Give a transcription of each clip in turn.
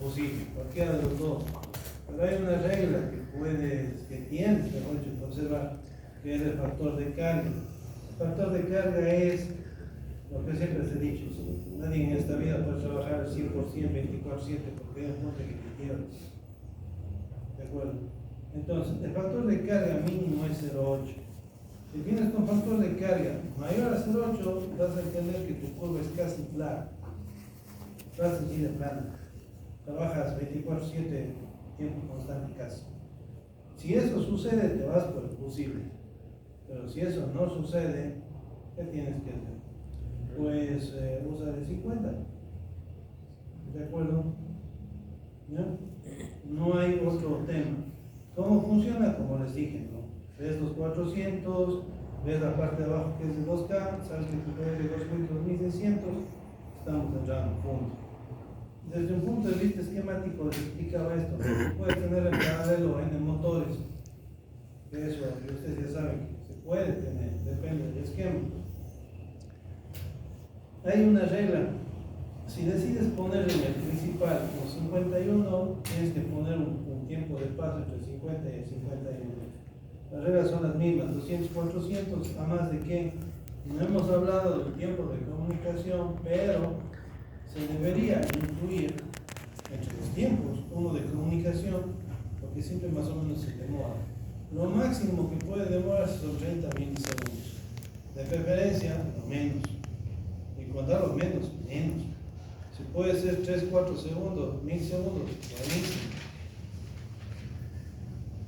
posible, cualquiera de los dos. Pero hay una regla que tienes que observar, que es el factor de carga. El factor de carga es lo que siempre se ha dicho: nadie en esta vida puede trabajar al 100%, 24/7, porque hay un punto que te pierdes. ¿De acuerdo? Entonces, el factor de carga mínimo es 0,8. Si tienes con factor de carga mayor a 0,8, vas a entender que tu curva es casi plana. Casi sigue plana. Trabajas 24/7, tiempo constante casi. Si eso sucede, te vas por el posible. Pero si eso no sucede, ¿qué tienes que hacer? Pues usa el 50. ¿De acuerdo? ¿Ya? No hay otro tema. ¿Cómo funciona? Como les dije, ¿no? Ves los 400, ves la parte de abajo que es de 2K, sabes que tu poder de 2600, estamos entrando, punto. Desde un punto de vista esquemático les explicaba esto. Puedes tener en paralelo N motores. Eso ustedes ya saben que se puede tener, depende del esquema. Hay una regla. Si decides poner en el principal con 51, tienes que poner un tiempo de paso entre 50 y 51. Las reglas son las mismas, 200, 400, a más de que no hemos hablado del tiempo de comunicación, pero se debería incluir entre los tiempos uno de comunicación, porque siempre más o menos se demora. Lo máximo que puede demorarse son 30 milisegundos. De preferencia, lo menos. Y cuando hablo menos, menos. Si puede ser 3, 4 segundos, 1000 segundos, buenísimo.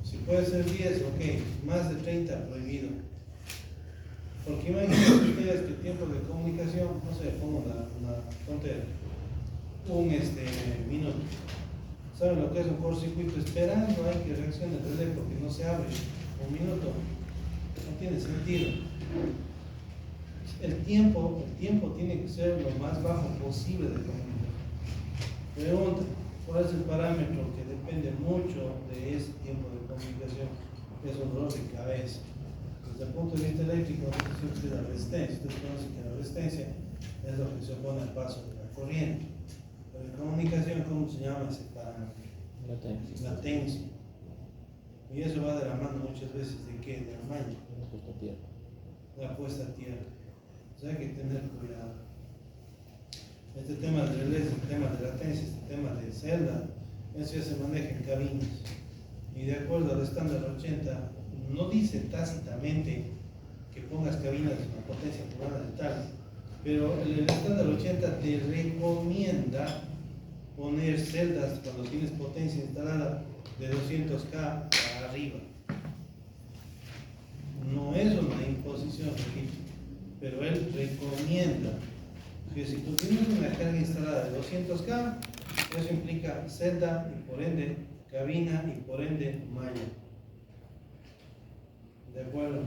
Si puede ser 10, ok, más de 30 prohibido. Porque imagínense ustedes que el tiempo de comunicación, no sé, pongo una tontera, un minuto. ¿Saben lo que es un cortocircuito? Esperando hay que reaccione el relé porque no se abre. Un minuto. No tiene sentido. El tiempo tiene que ser lo más bajo posible de comunicación. Pregunta, ¿cuál es el parámetro que depende mucho de ese tiempo de comunicación? Es un dolor de cabeza. Desde el punto de vista eléctrico, es la resistencia. Ustedes conocen que la resistencia es lo que se opone al paso de la corriente. Pero en comunicación, ¿cómo se llama ese parámetro? Latencia. Y eso va de la mano muchas veces de qué? De la malla. La puesta a tierra. O sea, hay que tener cuidado. Este tema de relés, este tema de latencia, este tema de celda, eso ya se maneja en cabinas. Y de acuerdo al estándar 80, no dice tácitamente que pongas cabinas de una potencia pulgada de tal, pero el estándar 80 te recomienda poner celdas cuando tienes potencia instalada de 200K para arriba. No es una imposición, pero él recomienda que si tú tienes una carga instalada de 200K, eso implica celda y por ende cabina y por ende malla. ¿De acuerdo?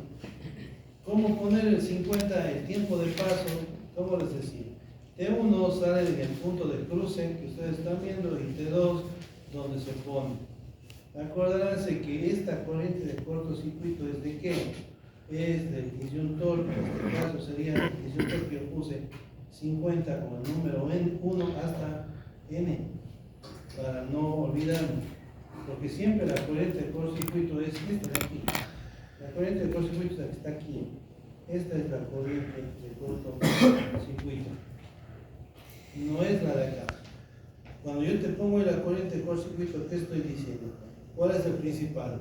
¿Cómo poner el 50, el tiempo de paso? ¿Cómo les decía? T1 sale en el punto de cruce que ustedes están viendo y T2 donde se pone. Acordaránse que esta corriente de cortocircuito es de qué? Es del disyuntor, que en este caso sería el disyuntor que yo puse 50 con el número N1 hasta N, para no olvidarme, porque siempre la corriente de cortocircuito es esta de aquí. La corriente de cortocircuito es la que está aquí. Esta es la corriente de cortocircuito. No es la de acá. Cuando yo te pongo la corriente de cortocircuito, ¿qué estoy diciendo? ¿Cuál es el principal?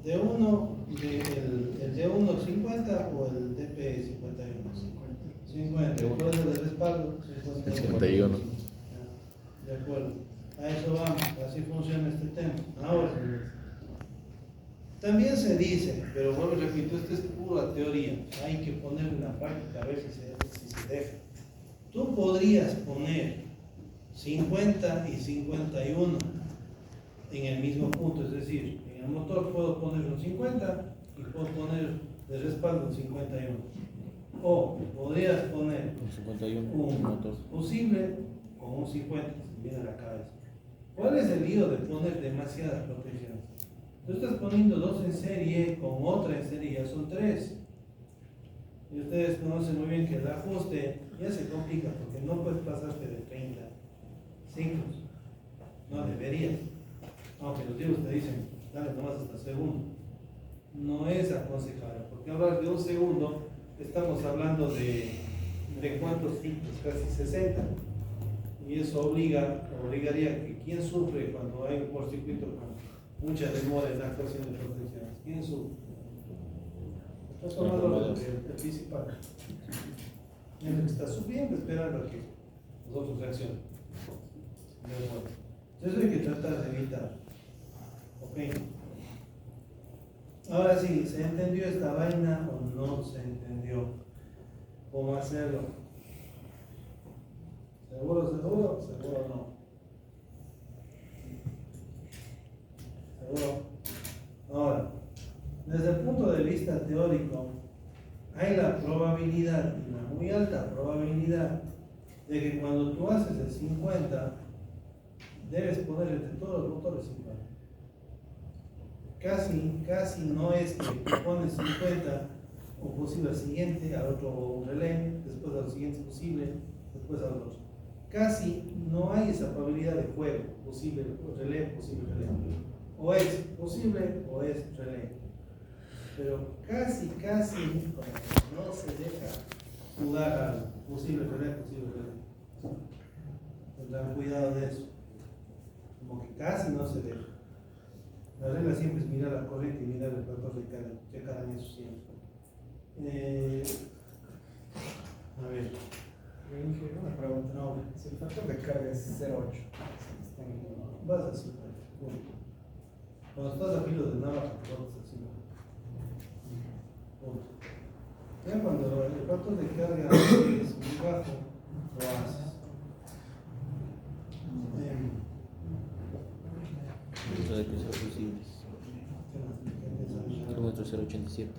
¿D1, el D1 50 o el DP 51? 50. ¿Cuál es el de respaldo? 51. De acuerdo. A eso vamos. Así funciona este tema. Ahora, también se dice, pero vuelvo y repito, esto es pura teoría. Hay que ponerlo en la práctica a ver si se deja. Tú podrías poner 50 y 51 en el mismo punto, es decir, en el motor puedo poner un 50 y puedo poner de respaldo un 51. O podrías poner un motor fusible con un 50, si viene a la cabeza. ¿Cuál es el lío de poner demasiadas protecciones? Tú estás poniendo dos en serie con otra en serie, ya son tres. Y ustedes conocen muy bien que el ajuste ya se complica porque no puedes pasarte de 30 ciclos. no debería. Aunque los libros te dicen, dale nomás hasta segundo. No es aconsejable, porque hablar de un segundo, estamos hablando de cuántos filtros, casi 60. Y eso obligaría que quien sufre cuando hay un cortocircuito con mucha demora en la actuación de protección. ¿Quién sufre? El transformador, el principal. El que está sufriendo, esperando a que los otros reaccionen. Entonces hay que tratar de evitar. Ok. Ahora sí, ¿se entendió esta vaina o no se entendió? ¿Cómo hacerlo? ¿Seguro, seguro? ¿Seguro o no? ¿Seguro? Ahora, desde el punto de vista teórico, hay la probabilidad, una muy alta probabilidad, de que cuando tú haces el 50, debes poner entre todos los motores 50. Casi no es que pones 50 o posible al siguiente, al otro relé, después a lo siguiente posible, después al otro. Casi no hay esa probabilidad de juego, posible relé, posible relé. O es posible o es relé. Pero casi no se deja jugar al posible relé, posible relé. Tendrán cuidado de eso. Como que casi no se deja. La regla siempre es mirar la corriente y mirar el factor de carga, checar en eso siempre. A ver. Una pregunta. No, Si el factor de carga es 0,8, vas a 50. Cuando estás a filo de navaja, te vas a 50. Punto. Ya cuando el factor de carga es muy bajo, lo haces. Eso de que sea posible. Kilómetro 087.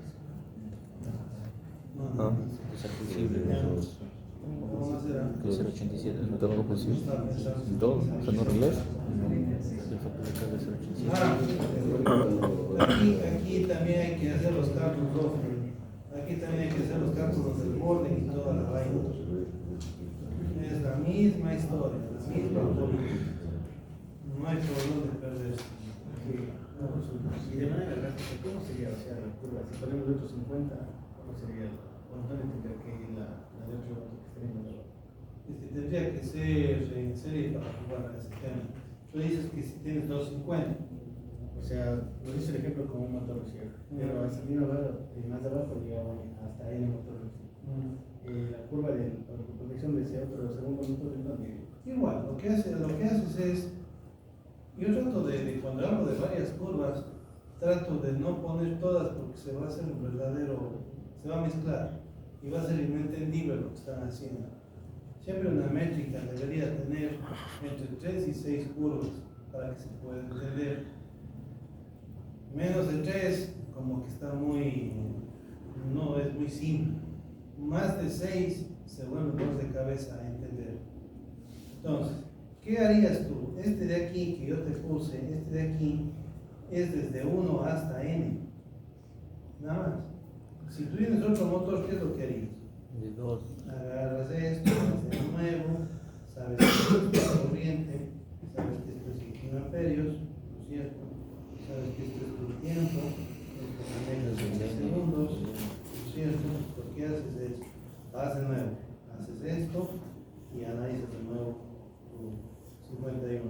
No. Que sea posible. ¿Cómo más será? Que 087 no tengo posible. Todo, o sea, no relés. El factor de carga es 087. Aquí también hay que hacer los cálculos. Aquí también hay que hacer los cálculos del borde y toda la vaina. Es la misma historia, la misma política. No hay problema de perderse. y de manera gráfica, ¿cómo sería? O sea, la curva, si ponemos de otro 50, ¿cómo sería? Bueno, no tendría que ir la de otro que tenemos. Tendría que ser en serie para jugar a ese tema. Tú dices que si tienes 250. O sea, lo hice el ejemplo como un motor recién, pero al salir más abajo llegaba hasta ahí el motor recién. La curva de la protección de ese otro segundo motor también. Igual, lo que haces es, yo trato cuando hablo de varias curvas, trato de no poner todas porque se va a hacer un verdadero, se va a mezclar y va a ser inentendible lo que están haciendo. Siempre una métrica debería tener entre 3 y 6 curvas para que se pueda entender. Menos de 3, como que está no es muy simple. Más de 6 se vuelve más de cabeza a entender. Entonces, ¿qué harías tú? Este de aquí que yo te puse, este de aquí, es desde 1 hasta n. Nada más. Si tú tienes otro motor, ¿qué es lo que harías? De 2. Agarras esto, haces de nuevo, sabes que esto es la corriente, sabes que esto es 15 amperios, ¿no es cierto? Sabes que esto es tu tiempo, esto también es 20 segundos, ¿no es cierto? Lo que haces es, vas de nuevo, haces esto y analizas de nuevo tu 51.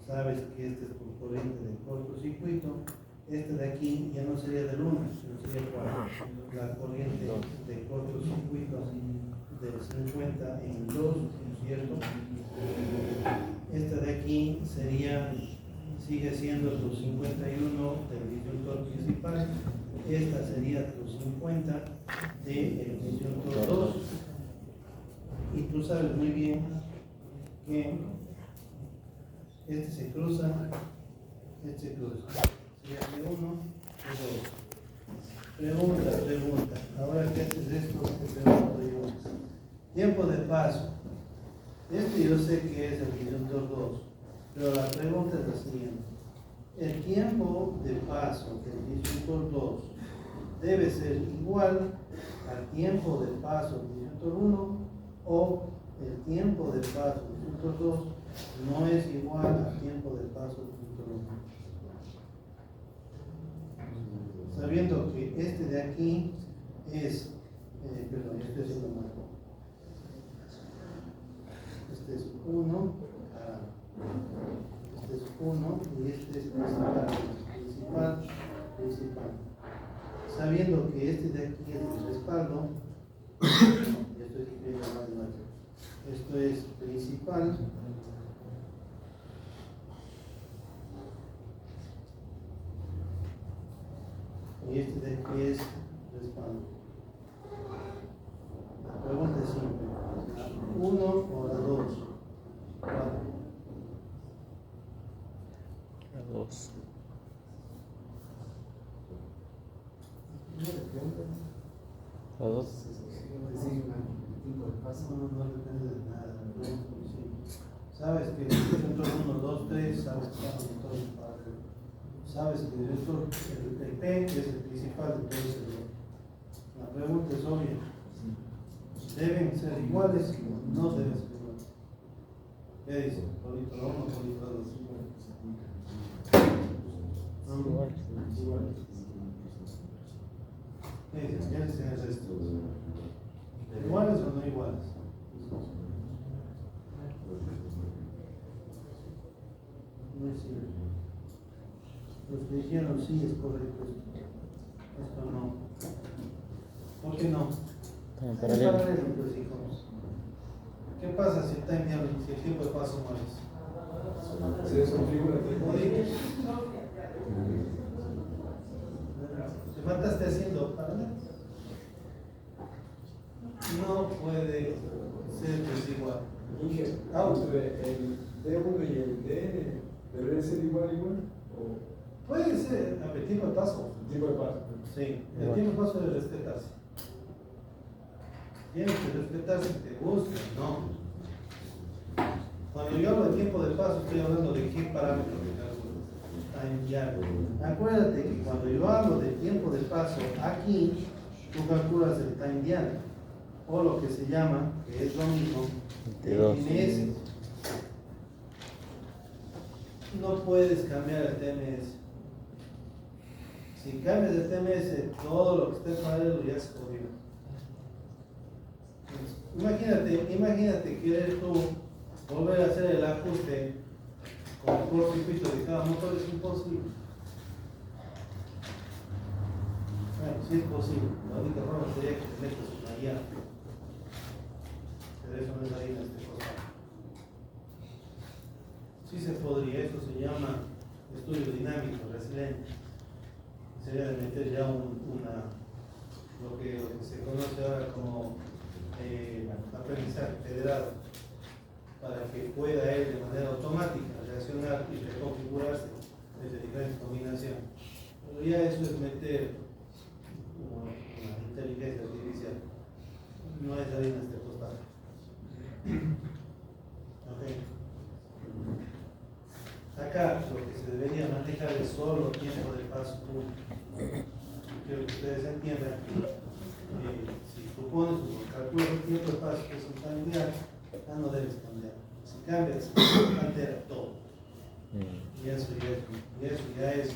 Sabes que este es tu corriente de cortocircuito, este de aquí ya no sería del 1, sino sería la corriente de cortocircuito del 50 en 2, ¿no es cierto? Esta de aquí sigue siendo tu 51 del disyuntor principal, esta sería tu 50 del disyuntor 2, y tú sabes muy bien que este se cruza, sería de 1 de 2. Pregunta, ahora que haces esto, tiempo de paso. Este yo sé que es el disyuntor 2, pero la pregunta es la siguiente. El tiempo de paso del disyuntor 2 debe ser igual al tiempo de paso del disyuntor 1 o el tiempo de paso del disyuntor 2 no es igual a tiempo de paso punto uno. Sabiendo que este de aquí es, perdón, este es uno más. Este es 1, este es 1 y este es principal. Sabiendo que este de aquí es el respaldo, ya estoy escribiendo más de nuevo. Esto es principal. Y este de aquí es respaldo. La pregunta es simple. ¿La 1 o la 2? ¿Cuál? La 2. La 2. No depende de nada. Sabes que el director 1, 2, 3, sabes que está en todo el padre. Sabes que el director, el P es el principal de todo ese bloque. La pregunta es obvia. ¿Deben ser iguales? No deben ser iguales. ¿Qué dice? Polito 1, polito 2. Igual. ¿Qué dice? ¿Qué dicen el resto? ¿Iguales o no iguales? No es cierto. Los que dijeron sí es correcto. Esto no. ¿Por qué no? En Es paralelo. paralelo, pues, hijos. ¿Qué pasa si el tiempo de paso no es? Se desconfigura. ¿Te mataste haciendo paralelo? No puede ser desigual. Inge, entre el D1 y el DN, ¿debería ser igual? ¿O Puede ser, a ver, tiempo de paso. el tipo de paso? Sí, el tiempo de paso debe respetarse. Tiene que respetarse si te gusta, ¿no? Cuando yo hablo de tiempo de paso, estoy hablando de qué parámetro de cálculo. Time dial. Acuérdate que cuando yo hablo de tiempo de paso, aquí tú calculas el time dial, o lo que se llama, que es lo mismo, TMS. No puedes cambiar el TMS. Si cambias el TMS, todo lo que esté en paralelo ya se jodió. Imagínate querer tú volver a hacer el ajuste con el cortocircuito de cada motor, es imposible. Bueno, sí es posible. La única forma sería que te metas una guía. Pero eso no es ahí en este cosa. Sí se podría, eso se llama estudio dinámico, resiliente. Sería de meter ya lo que se conoce ahora como aprendizaje federado, para que pueda él de manera automática reaccionar y reconfigurarse desde diferentes combinaciones. Pero ya eso es meter una inteligencia artificial. No es ahí en este costado. Okay. Acá lo que se debería manejar es solo tiempo de paso único. Quiero que ustedes entiendan que si tú pones o calculas el tiempo de paso que es un time dial, ya no debes cambiar. Si cambias, altera todo. Y eso ya es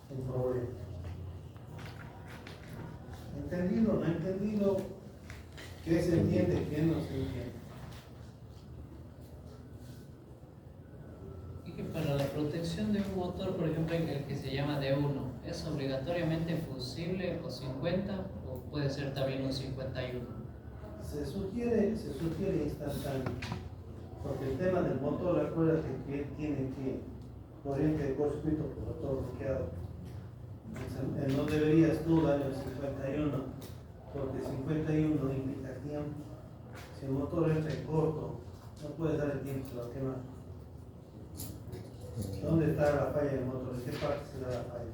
un problema. ¿Entendido? ¿No entendido? ¿Qué se entiende? ¿Qué no se entiende? Y que para la protección de un motor, por ejemplo, el que se llama D1, ¿es obligatoriamente fusible o 50 o puede ser también un 51? Se sugiere instantáneo, porque el tema del motor, acuérdate que tiene que corriente de cortocircuito por todo bloqueado. No deberías tú darle el 51, porque 51 implica tiempo. Si el motor entra en corto, no puedes dar el tiempo, se va a quemar. ¿Dónde está la falla del motor? ¿En qué parte se da la falla?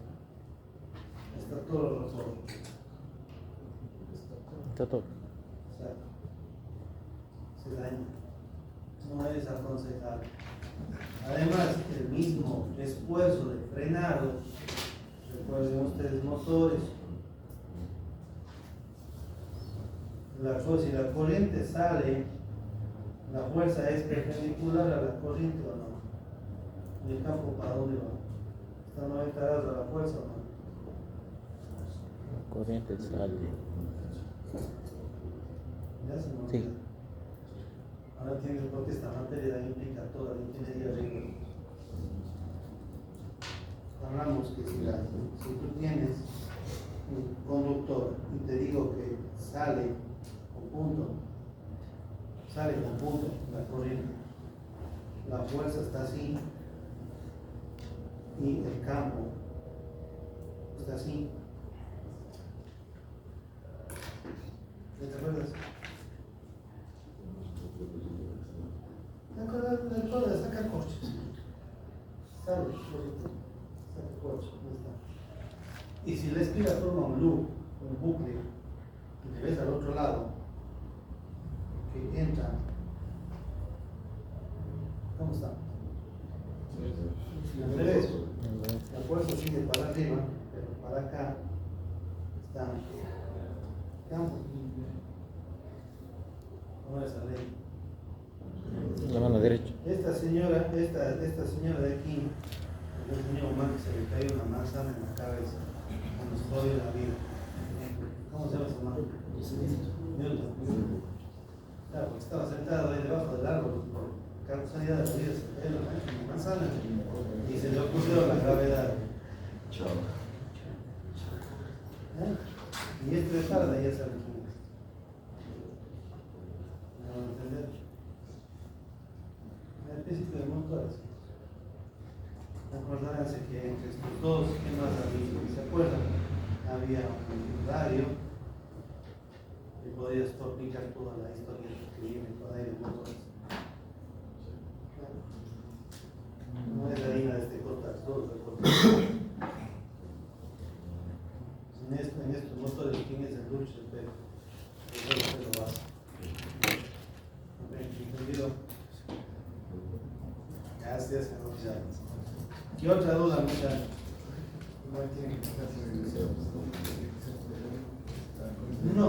Está todo el motor. Está todo. Exacto. Se daña. No es aconsejable. Además, el mismo esfuerzo de frenado, recuerden ustedes motores, si la corriente sale, ¿La fuerza es perpendicular a la corriente o no? ¿Y el campo para dónde va? ¿Está a 90 grados a la fuerza o no? La corriente sale. ¿Ya se me Sí. olvidó? Ahora tienes porque esta materia implica toda la ingeniería agrícola. Hablamos que si tú tienes un conductor y te digo que sale con punto la corriente, la fuerza está así y el campo está así. ¿Te acuerdas? ¿Te acuerdas? Saca coches. Sale, saca coches. Y si la espiga forma un loop, un bucle, y te ves al otro lado, que entra, ¿cómo está? Si al revés, la fuerza sigue para arriba, pero para acá está el campo. ¿Cómo es la ley? La mano derecha. Esta señora de aquí, el señor Omar, que se le cae una manzana en la cabeza, que nos jode la vida. ¿Cómo se llama su nombre? Newton. Claro, porque estaba sentado ahí debajo del árbol, por causalidad de la vida, se le cayó una manzana y se le ocurrió la gravedad. Y este de Faraday ya sabe quién es. ¿Me van a entender? El principio de motores. Acordarse que entre estos dos, ¿qué más había? ¿Se acuerdan? Había un radio que podía explicar toda la historia que viene por ahí de motores. No es la harina de este cortar, todo se corta. En estos motores, ¿quién es el dulce? El pelo. El pelo base. ¿Entendido? Gracias, ¿qué otra duda, muchachos? No,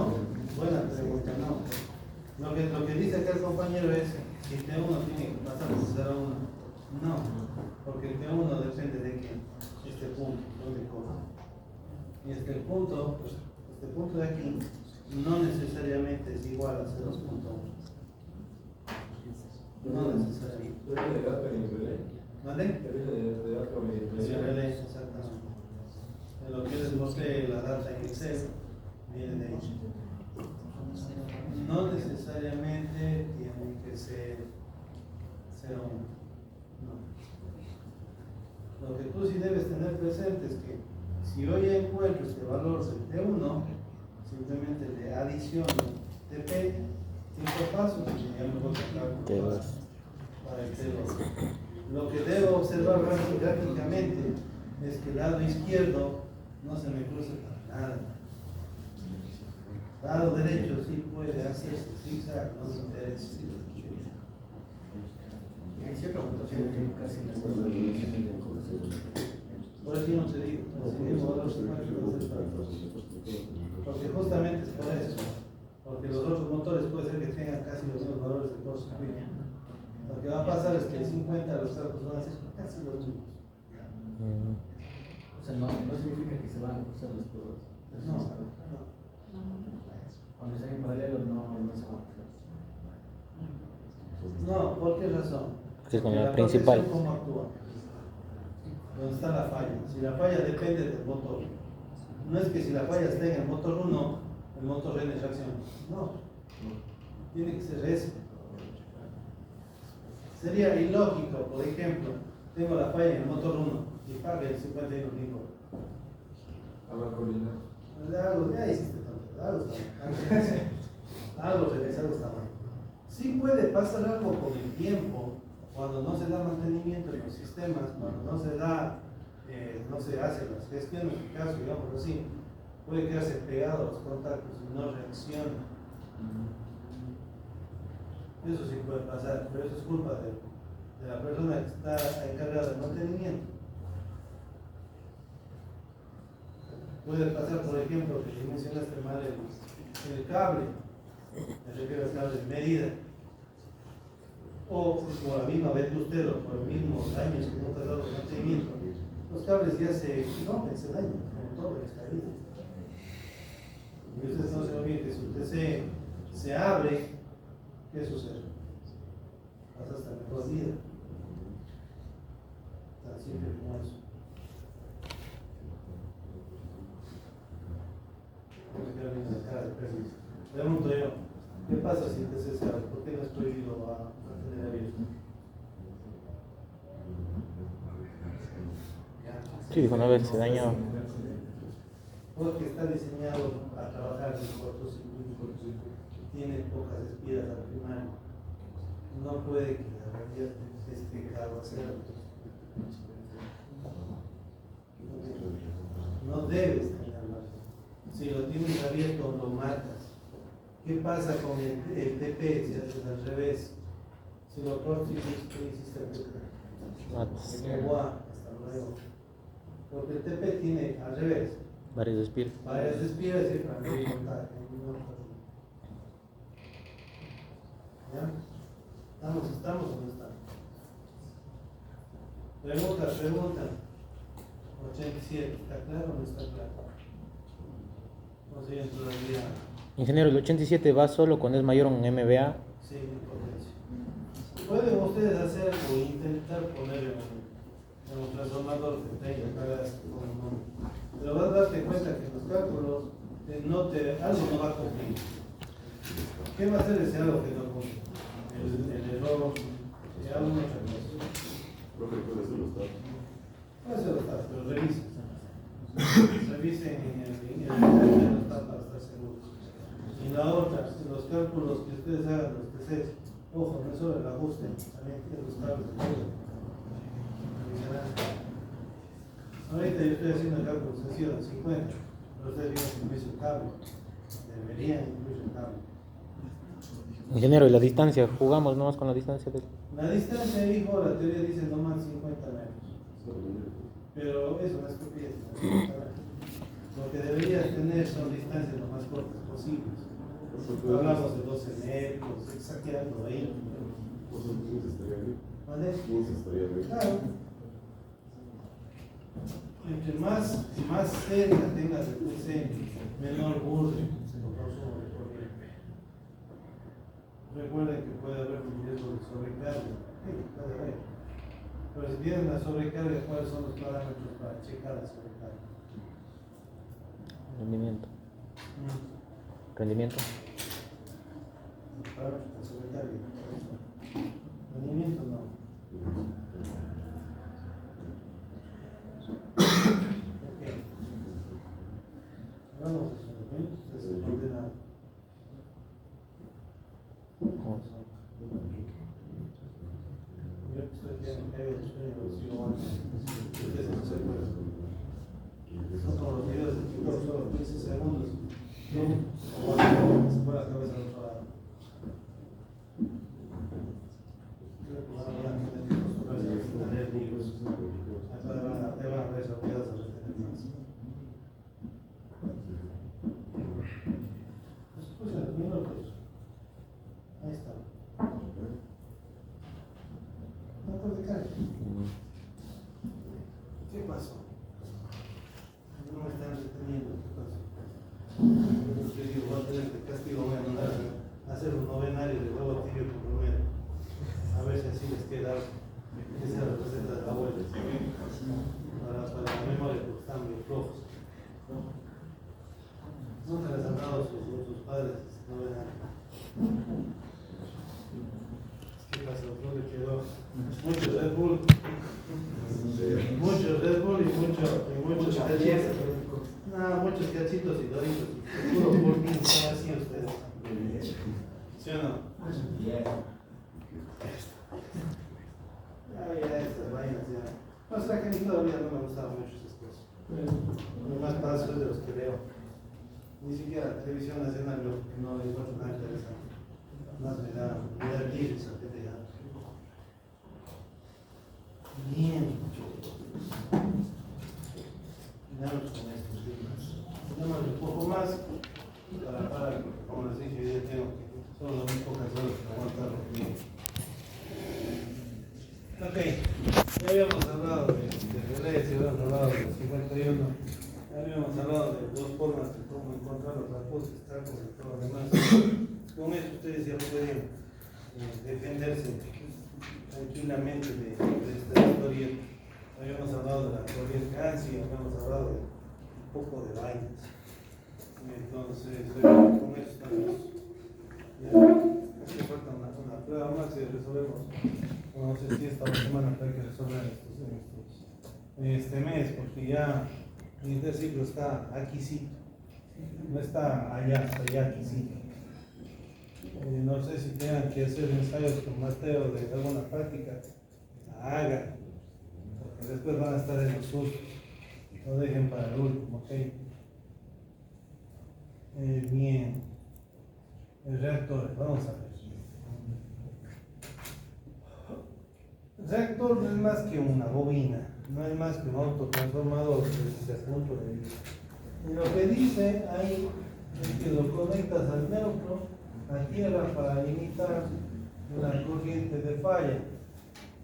buena pregunta, no. Lo que dice acá el compañero es que el T1 tiene que pasar de 0 a 1. No, porque el T1 depende de que este punto, ¿dónde corre? Y este punto de aquí, no necesariamente es igual a 0.1. No necesariamente. ¿Vale? Sí, relé, exactamente. En lo que les mostré la data en Excel, viene de ahí. No necesariamente tiene que ser 0,1. No. Lo que tú sí debes tener presente es que si hoy encuentro este valor del T1, simplemente le adiciono TP, tiempo paso, y ya me voy a sacar para el T2. Lo que debo observar gráficamente es que el lado izquierdo no se me cruza para nada. El lado derecho sí puede hacerse zigzag, no me interesa. Hay cierta computación que casi no es Por eso no te digo, porque justamente es por eso, porque los otros motores puede ser que tengan casi los mismos valores de corto circuito. Lo que va a pasar es que el 50 de los carros van a ser casi los mismos. O sea, no significa que se van a cruzar las curvas. No. Cuando están en paralelo no se van a cruzar. No, ¿por qué razón? Sí, con Porque la principal. protección, ¿cómo actúa? ¿Dónde está la falla? Si la falla depende del motor. No es que si la falla está en el motor 1, el motor N reacciona. No. Tiene que ser ese. Sería ilógico, por ejemplo, tengo la falla en el motor 1 y pague el 51 limpo. Ya hiciste tanto. Algo realizado está mal. Sí puede pasar algo con el tiempo, cuando no se da mantenimiento en los sistemas, cuando no se da, no se hacen las gestiones, en caso, digamos así, puede quedarse pegado a los contactos y no reacciona. Eso sí puede pasar, pero eso es culpa de la persona que está encargada del mantenimiento. Puede pasar, por ejemplo, que mencionaste mal el cable, me refiero al cable de medida. o por la misma vetustel o por los mismos daños que no te ha dado mantenimiento, los cables ya se rompen, se dañan, como todo en esta vida. Y ustedes no se olviden que si usted se abre, ¿qué sucede? Pasa hasta mejor vida. Tan simple como eso. Pregunto yo, ¿qué pasa si el TC se abre? ¿Por qué no es prohibido a tener abierto? Sí, dijo una vez se dañó. Porque está diseñado a trabajar en cortocircuito, tiene pocas espiras al primario, no puede que la realidad esté cargo hacer. No debes tenerlo. Si lo tienes abierto, lo matas. ¿Qué pasa con el TP si haces al revés? Si lo cortas, ¿qué hiciste al TP? Matas. Hasta luego. Porque el TP tiene al revés. Varias espiras. Varias espiras y para no contar. ¿Ya? ¿Estamos o no estamos? Pregunta. 87, ¿está claro o no está claro? No sé, todavía. Ingeniero, el 87 va solo cuando es mayor a un MVA. Sí, potencia. Pueden ustedes hacer o intentar poner en un transformador que tenga cargas con el nombre. Pero vas a darte cuenta que los cálculos algo no va a cumplir. ¿Qué va a hacer ese algo que no cumple? El error, alguna otra cosa. Profe, ¿puede ser los datos? Puede ser los datos, pero revisen. Revisen en el datos para estar seguros. Y la otra, los cálculos que ustedes hagan, los TCs, ojo, no es solo el ajuste, también tienen los cables de todo. Ahorita yo estoy haciendo el cálculo sencillo de 50, pero ustedes vienen que incluir el cable. Deberían incluir el cable. Ingeniero, ¿y la distancia? ¿Jugamos nomás con la distancia del...? La distancia, hijo, la teoría dice no más 50 metros. Pero eso no es estupidez. Lo que deberías tener son distancias lo más cortas posibles. Hablamos de 12 metros, exagerando 20. ¿Vale? 15 estaría bien. Claro. Entre más cerca tengas el PC, menor burle por consumo de corriente. Recuerden que puede haber un riesgo de sobrecarga. Sí, puede haber. Pero si tienen la sobrecarga, ¿cuáles son los parámetros para checar la sobrecarga? Rendimiento. Rendimiento. Los parámetros de sobrecarga. Rendimiento no. Vamos a hacer usted se condena. Yo estoy en medio de ustedes no se pueden. Son como los videos de TikTok, solo 15 segundos. Se pone la cabeza al otro lado. Creo que van a hablar con el acostumbrarse a tener libros. Te van a ver obligados a retener más. Pues los minutos. Ahí está. No puede caer. ¿Qué pasó? No me están reteniendo. ¿Qué pasó? Yo digo, voy a tener que castigo, voy a mandar a hacer un novenario de huevo tibio con romero. A ver si así les queda algo. Esa es la receta de la abuela. Para la memoria, porque están muy flojos. Nunca les han dado sus padres novenarios. ¿Qué pasó? ¿Dónde quedó? Mucho Red Bull. Mucho Red Bull y muchos cachitos. No, muchos cachitos y doritos. Puro pulpín, ¿cómo así ustedes? ¿Sí o no? Ya, estas vainas ya. No, será que a mí todavía no me gustaban mucho esas cosas. Lo más básico es de los que veo. Ni siquiera la televisión nacional no les encuentro nada interesante. Más me da libre esa pelea. Bien. Quedamos con estos libros. Nada más un poco más para como les dije, yo tengo que son las muy pocas horas para aguantar lo que viene. habíamos hablado del 51, habíamos hablado de dos formas de cómo encontrar los ajustes, tracos y todo lo demás. Con eso ustedes ya pueden defenderse tranquilamente de esta historia. Habíamos hablado de la corriente ANSI, habíamos hablado de un poco de vainas. Entonces, con eso estamos. Ya, hace falta una prueba más y resolvemos. No sé si esta semana hay que resolver este mes, porque ya el interciclo está aquí sí, no está allá, está allá aquí sí. No sé si tengan que hacer ensayos con Mateo de alguna práctica, la hagan, porque después van a estar en los cursos, no dejen para el último, ¿ok? Bien, el reactor, vamos a ver. El reactor no es más que una bobina, no es más que un autotransformador desde ese punto de vista. Y lo que dice ahí es que lo conectas al neutro, a tierra, para limitar la corriente de falla.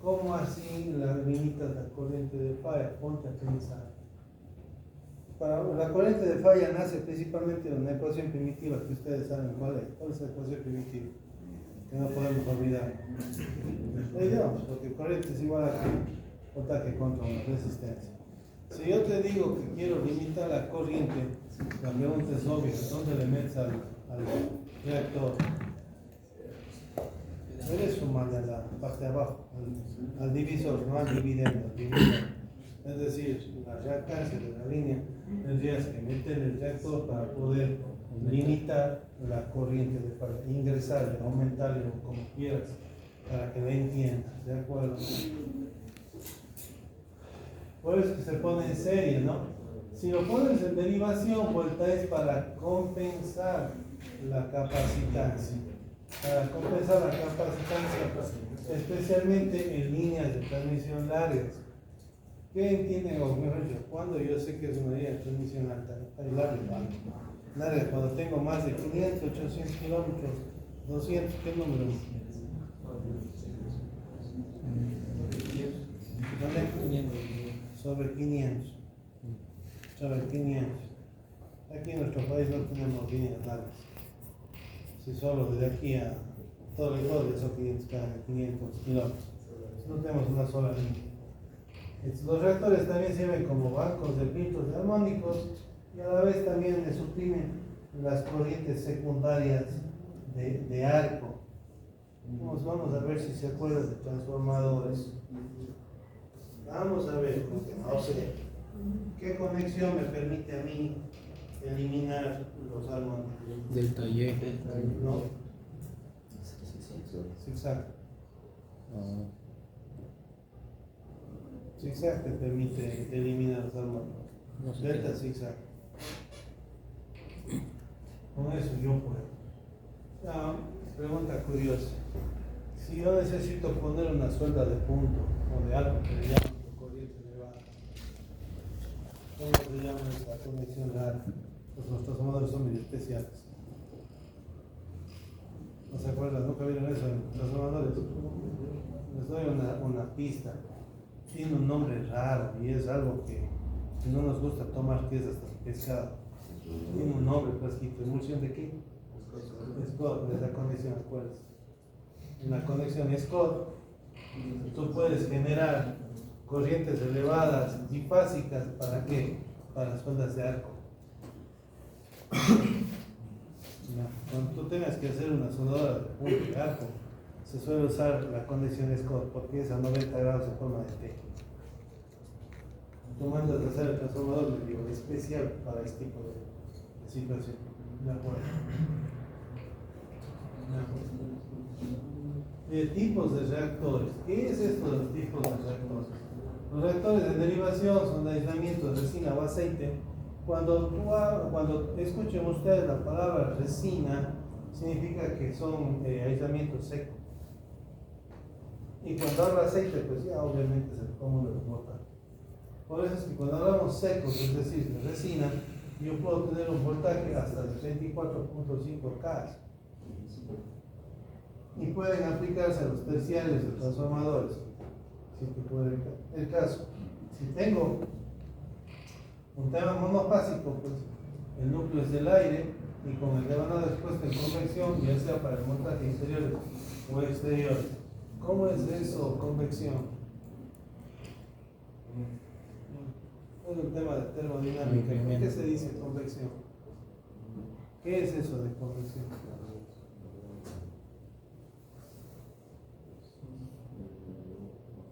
¿Cómo así limitas la corriente de falla? Ponte a pensar. La corriente de falla nace principalmente de una ecuación primitiva que ustedes saben cuál es la ecuación primitiva, que no podemos olvidar. Digamos, porque corriente es igual a voltaje contra una resistencia. Si yo te digo que quiero limitar la corriente, la pregunta es obvia: ¿dónde le metes al reactor? Debes sumarle a la parte de abajo, al divisor, no al dividendo, al divisor. Es decir, la reactancia de la línea tendrías que meter el reactor para poder limitar la corriente de falla, ingresarle, aumentarle como quieras, para que la entiendas, ¿de acuerdo? Por eso que se pone en serie, ¿no? Si lo pones en derivación, vuelta es para compensar la capacitancia. Para compensar la capacitancia, especialmente en líneas de transmisión largas. ¿Qué entienden? O mejor dicho, cuando yo sé que es una línea de transmisión alta, larga, cuando tengo más de 500, 800 kilómetros, 200, ¿qué número? Sobre 500. Sobre 500. Aquí en nuestro país no tenemos líneas largas. Si solo desde aquí a todo el borde son 500 kilómetros. No tenemos una sola línea. Los reactores también sirven como bancos de filtros de armónicos y a la vez también le suprimen las corrientes secundarias de arco. Vamos a ver si se acuerdan de transformadores. Vamos a ver, no sé, ¿qué conexión me permite a mí eliminar los armónicos? Delta Y. No. Zigzag. Zigzag te permite eliminar los armónicos. No sé Delta qué. zigzag. Con eso yo puedo. Pregunta curiosa. Si yo necesito poner una suelda de punto o de algo que le llaman corriente elevada, ¿cómo se llama esta conexión rara? Pues los transformadores son muy especiales. ¿No se acuerdan? ¿Nunca vieron eso en transformadores? Les doy una pista. Tiene un nombre raro y es algo que no nos gusta tomar, que es hasta pescado. Tiene un nombre, pues, ¿emulsión de qué? Scott, es la conexión, ¿acuerdas? En la conexión Scott, tú puedes generar corrientes elevadas bifásicas. ¿Para qué? Para las sueldas de arco. Cuando tú tengas que hacer una soldadura de punto de arco, se suele usar la conexión Scott porque es a 90 grados en forma de T. Tú mandas a hacer el transformador, le digo, especial para este tipo de situación. De acuerdo. Tipos de reactores. ¿Qué es esto de los tipos de reactores? Los reactores de derivación son de aislamiento de resina o aceite. Cuando escuchen ustedes la palabra resina, significa que son aislamiento seco. Y cuando habla aceite, pues ya obviamente es el común de los voltajes. Por eso es que cuando hablamos secos, es decir, de resina, yo puedo tener un voltaje hasta de 34.5 K. Y pueden aplicarse a los terciarios de transformadores. Si te puede el caso. Si tengo Un tema monofásico, pues el núcleo es del aire y con el devanado expuesto en convección, ya sea para el montaje interior o exterior. ¿Cómo es eso, convección? Es un tema de termodinámica. ¿Por qué se dice convección? ¿Qué es eso de convección?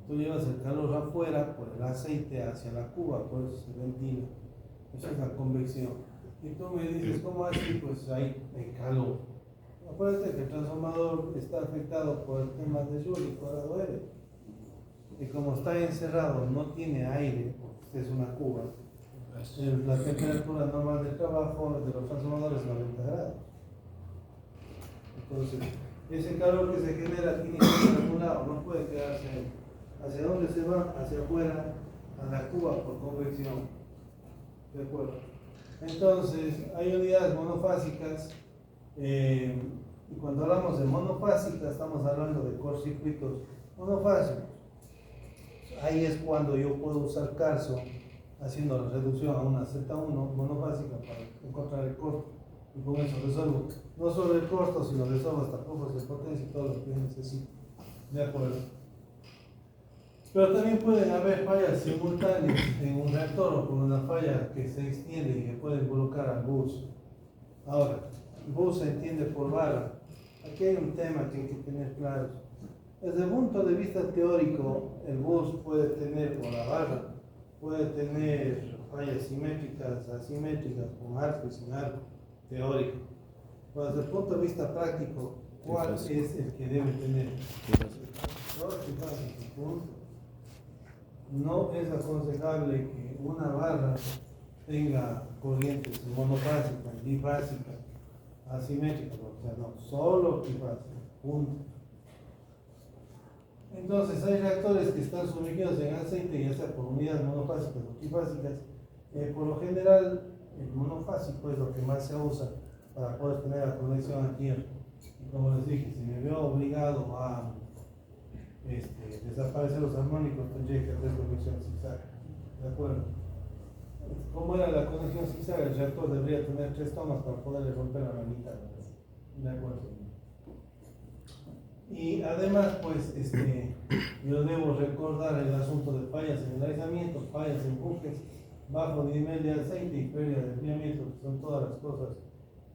Tú llevas el calor afuera por el aceite hacia la cuba, por eso se ventila. Eso es la convección. Y tú me dices, ¿cómo así? Pues hay calor. Acuérdate que el transformador está afectado por el tema de Joule y cuadrado R. Y como está encerrado, no tiene aire, porque es una cuba, la temperatura normal de trabajo de los transformadores es 90 grados. Entonces, ese calor que se genera tiene que ir a algún lado, no puede quedarse ahí. ¿Hacia dónde se va? Hacia afuera, a la cuba por convección. ¿De acuerdo? Entonces, hay unidades monofásicas. Y cuando hablamos de monofásicas, estamos hablando de cortocircuitos monofásicos. Ahí es cuando yo puedo usar Carso haciendo la reducción a una Z1 monofásica para encontrar el costo. Y con eso resuelvo no solo el costo, sino resuelvo hasta flujos de potencia y todo lo que necesito. ¿De acuerdo? Pero también pueden haber fallas simultáneas en un reactor o con una falla que se extiende y que puede involucrar al bus. Ahora, el bus se entiende por barra. Aquí hay un tema que hay que tener claro. Desde el punto de vista teórico, el bus puede tener, o la barra, puede tener fallas simétricas, asimétricas, con arco y sin arco, teórico. Pero desde el punto de vista práctico, ¿cuál es el que debe tener? No es aconsejable que una barra tenga corrientes monofásicas, bifásicas, asimétricas, o sea, no, solo bifásicas, punto. Entonces hay reactores que están sumergidos en aceite, ya sea por unidades monofásicas o trifásicas. Por lo general, el monofásico es lo que más se usa para poder tener la conexión aquí. Y como les dije, si me veo obligado a desaparecer los armónicos, tendría que hacer conexión zigzag. ¿De acuerdo? ¿Cómo era la conexión zigzag? El reactor debería tener 3 tomas para poderle romper a la mitad. ¿De acuerdo? Y además, pues, yo debo recordar el asunto de fallas en el aislamiento, fallas en buques, bajo nivel de aceite y pérdida de enfriamiento, que son todas las cosas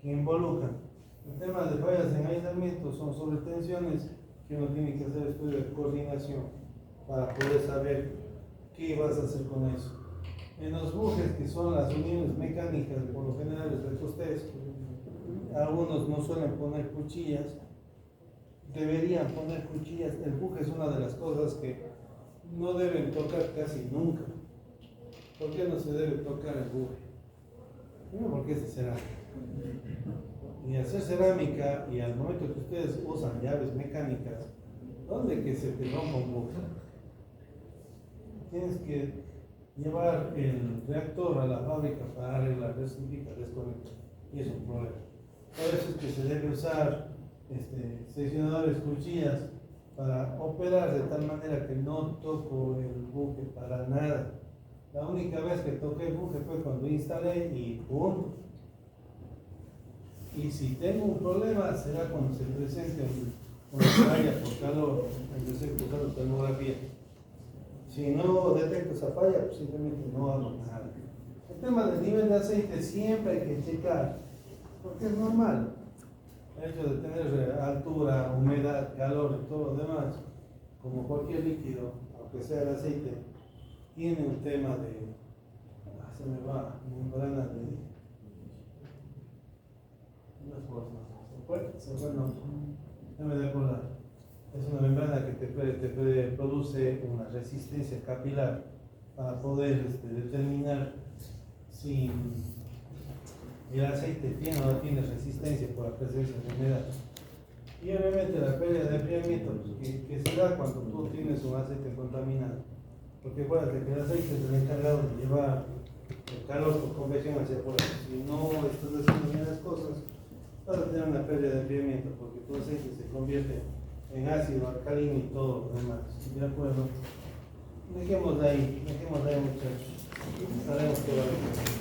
que involucran. El tema de fallas en aislamiento son sobretensiones que uno tiene que hacer estudio de coordinación para poder saber qué vas a hacer con eso. En los bujes, que son las uniones mecánicas, por lo general les recostés, algunos no suelen poner cuchillas. Deberían poner cuchillas. El buje es una de las cosas que no deben tocar casi nunca. ¿Por qué no se debe tocar el buje? Primero, porque es de cerámica. Y hacer cerámica, y al momento que ustedes usan llaves mecánicas, ¿dónde que se te rompa un buje? Tienes que llevar el reactor a la fábrica para arreglar, eso significa desconectar. Y es un problema. Por eso es que se debe usar seccionadores, cuchillas, para operar de tal manera que no toco el buque para nada. La única vez que toqué el buque fue cuando instalé y punto. Y si tengo un problema será cuando se presente una falla por calor, empecé usando termografía. Si no detecto esa falla, pues simplemente no hago nada. El tema del nivel de aceite siempre hay que checar, porque es normal. El hecho de tener altura, humedad, calor y todo lo demás, como cualquier líquido, aunque sea el aceite, tiene un tema de, se me va, membrana de, se fue el nombre, no me de acordar. Es una membrana que te produce una resistencia capilar para poder determinar si el aceite tiene o no tiene resistencia por la presencia de humedad. Y obviamente la pérdida de enfriamiento que se da cuando tú tienes un aceite contaminado. Porque acuérdate que el aceite es el encargado de llevar el calor por convección hacia afuera. Si no estás haciendo bien las cosas, vas a tener una pérdida de enfriamiento porque tu aceite se convierte en ácido, alcalino y todo lo demás. ¿De acuerdo? Dejemos de ahí muchachos. Estaremos por ahí.